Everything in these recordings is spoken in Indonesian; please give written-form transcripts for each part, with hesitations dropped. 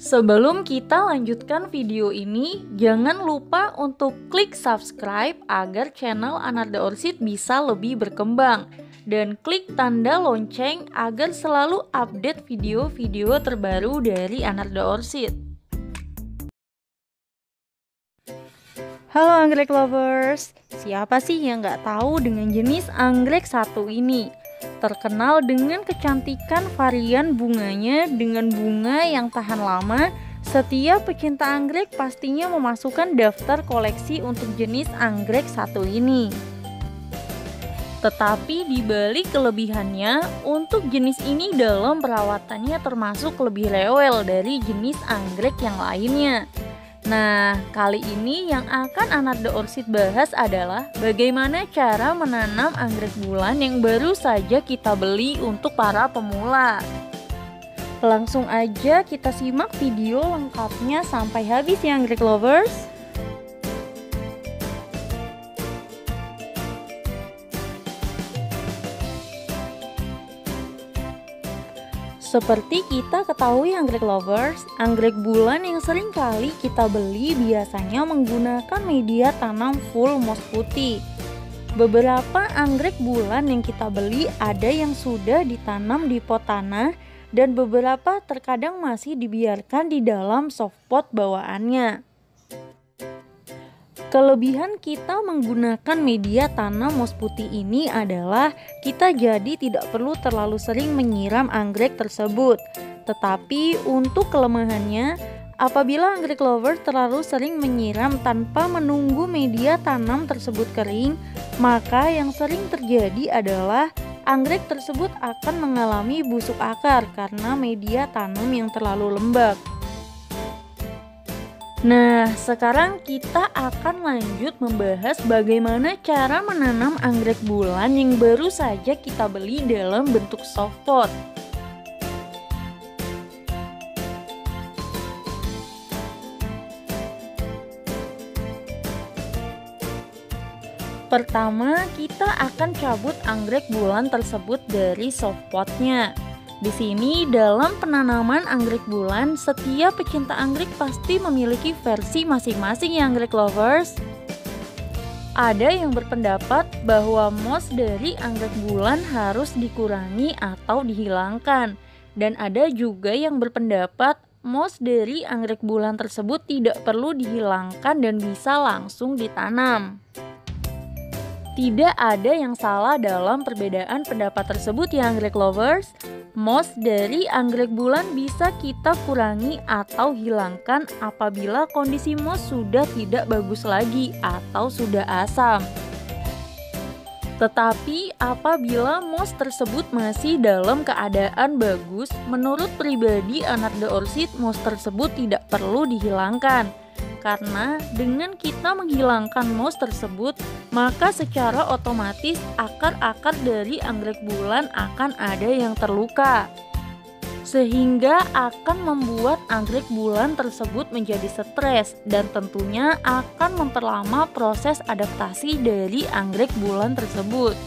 Sebelum kita lanjutkan video ini, jangan lupa untuk klik subscribe agar channel Anarda Orchid bisa lebih berkembang. Dan klik tanda lonceng agar selalu update video-video terbaru dari Anarda Orchid. Halo anggrek lovers, siapa sih yang nggak tahu dengan jenis anggrek satu ini? Terkenal dengan kecantikan varian bunganya dengan bunga yang tahan lama, setiap pecinta anggrek pastinya memasukkan daftar koleksi untuk jenis anggrek satu ini. Tetapi di balik kelebihannya, untuk jenis ini dalam perawatannya termasuk lebih rewel dari jenis anggrek yang lainnya. Nah, kali ini yang akan Anarda Orchid bahas adalah bagaimana cara menanam anggrek bulan yang baru saja kita beli untuk para pemula. Langsung aja kita simak video lengkapnya sampai habis ya anggrek lovers. Seperti kita ketahui anggrek lovers, anggrek bulan yang sering kali kita beli biasanya menggunakan media tanam full moss putih. Beberapa anggrek bulan yang kita beli ada yang sudah ditanam di pot tanah dan beberapa terkadang masih dibiarkan di dalam soft pot bawaannya. Kelebihan kita menggunakan media tanam moss putih ini adalah kita jadi tidak perlu terlalu sering menyiram anggrek tersebut. Tetapi untuk kelemahannya, apabila anggrek lover terlalu sering menyiram tanpa menunggu media tanam tersebut kering, maka yang sering terjadi adalah anggrek tersebut akan mengalami busuk akar karena media tanam yang terlalu lembab. Nah, sekarang kita akan lanjut membahas bagaimana cara menanam anggrek bulan yang baru saja kita beli dalam bentuk soft pot. Pertama, kita akan cabut anggrek bulan tersebut dari soft potnya. Di sini dalam penanaman anggrek bulan, setiap pecinta anggrek pasti memiliki versi masing-masing ya anggrek lovers. Ada yang berpendapat bahwa moss dari anggrek bulan harus dikurangi atau dihilangkan. Dan ada juga yang berpendapat moss dari anggrek bulan tersebut tidak perlu dihilangkan dan bisa langsung ditanam. Tidak ada yang salah dalam perbedaan pendapat tersebut ya anggrek lovers. Moss dari anggrek bulan bisa kita kurangi atau hilangkan apabila kondisi moss sudah tidak bagus lagi atau sudah asam. Tetapi apabila moss tersebut masih dalam keadaan bagus, menurut pribadi Anarda Orchid moss tersebut tidak perlu dihilangkan. Karena dengan kita menghilangkan moss tersebut, maka secara otomatis akar-akar dari anggrek bulan akan ada yang terluka. Sehingga akan membuat anggrek bulan tersebut menjadi stres dan tentunya akan memperlama proses adaptasi dari anggrek bulan tersebut.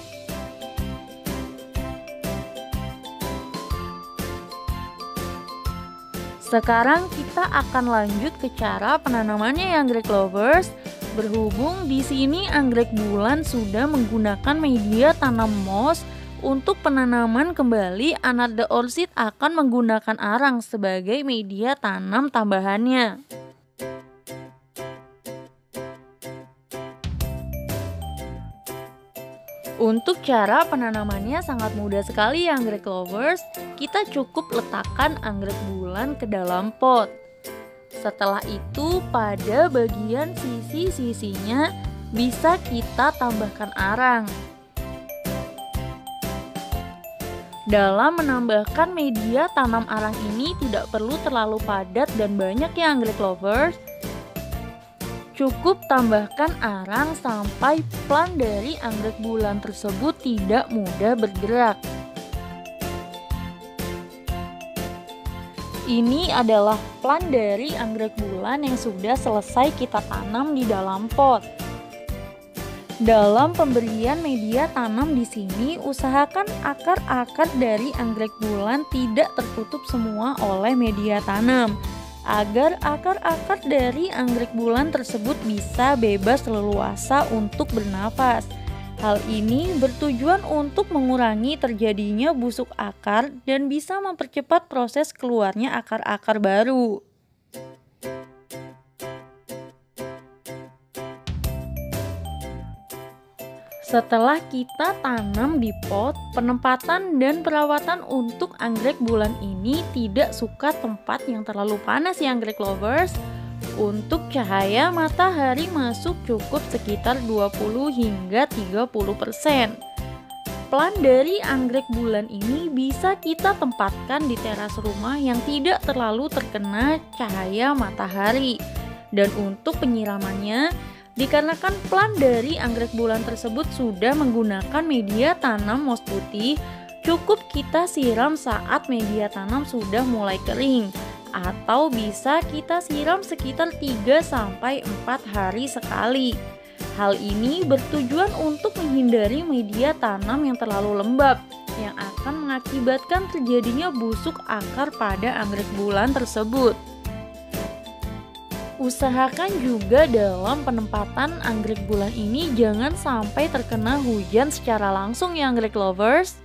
Sekarang kita akan lanjut ke cara penanamannya ya anggrek lovers. Berhubung di sini anggrek bulan sudah menggunakan media tanam moss, untuk penanaman kembali Anarda Orchid akan menggunakan arang sebagai media tanam tambahannya. Untuk cara penanamannya sangat mudah sekali ya anggrek lovers. Kita cukup letakkan anggrek bulan ke dalam pot. Setelah itu pada bagian sisi-sisinya bisa kita tambahkan arang. Dalam menambahkan media tanam arang ini tidak perlu terlalu padat dan banyak ya anggrek lovers. Cukup tambahkan arang sampai plant dari anggrek bulan tersebut tidak mudah bergerak. Ini adalah plant dari anggrek bulan yang sudah selesai kita tanam di dalam pot. Dalam pemberian media tanam di sini, usahakan akar-akar dari anggrek bulan tidak tertutup semua oleh media tanam. agar akar-akar dari anggrek bulan tersebut bisa bebas leluasa untuk bernapas. Hal ini bertujuan untuk mengurangi terjadinya busuk akar dan bisa mempercepat proses keluarnya akar-akar baru. Setelah kita tanam di pot, penempatan dan perawatan untuk anggrek bulan ini tidak suka tempat yang terlalu panas ya anggrek lovers. Untuk cahaya matahari masuk cukup sekitar 20 hingga 30%. Plant dari anggrek bulan ini bisa kita tempatkan di teras rumah yang tidak terlalu terkena cahaya matahari. Dan untuk penyiramannya, dikarenakan plant dari anggrek bulan tersebut sudah menggunakan media tanam moss putih, cukup kita siram saat media tanam sudah mulai kering, atau bisa kita siram sekitar 3-4 hari sekali. Hal ini bertujuan untuk menghindari media tanam yang terlalu lembab yang akan mengakibatkan terjadinya busuk akar pada anggrek bulan tersebut. Usahakan juga dalam penempatan anggrek bulan ini jangan sampai terkena hujan secara langsung ya anggrek lovers.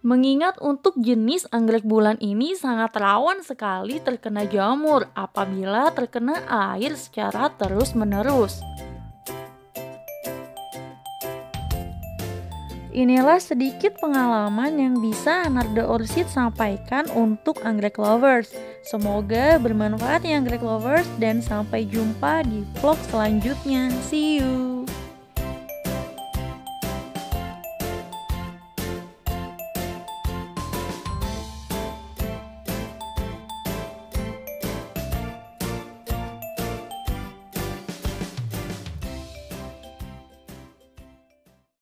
Mengingat untuk jenis anggrek bulan ini sangat rawan sekali terkena jamur apabila terkena air secara terus-menerus. Inilah sedikit pengalaman yang bisa Anarda Orchid sampaikan untuk anggrek lovers. Semoga bermanfaat ya anggrek lovers dan sampai jumpa di vlog selanjutnya. See you!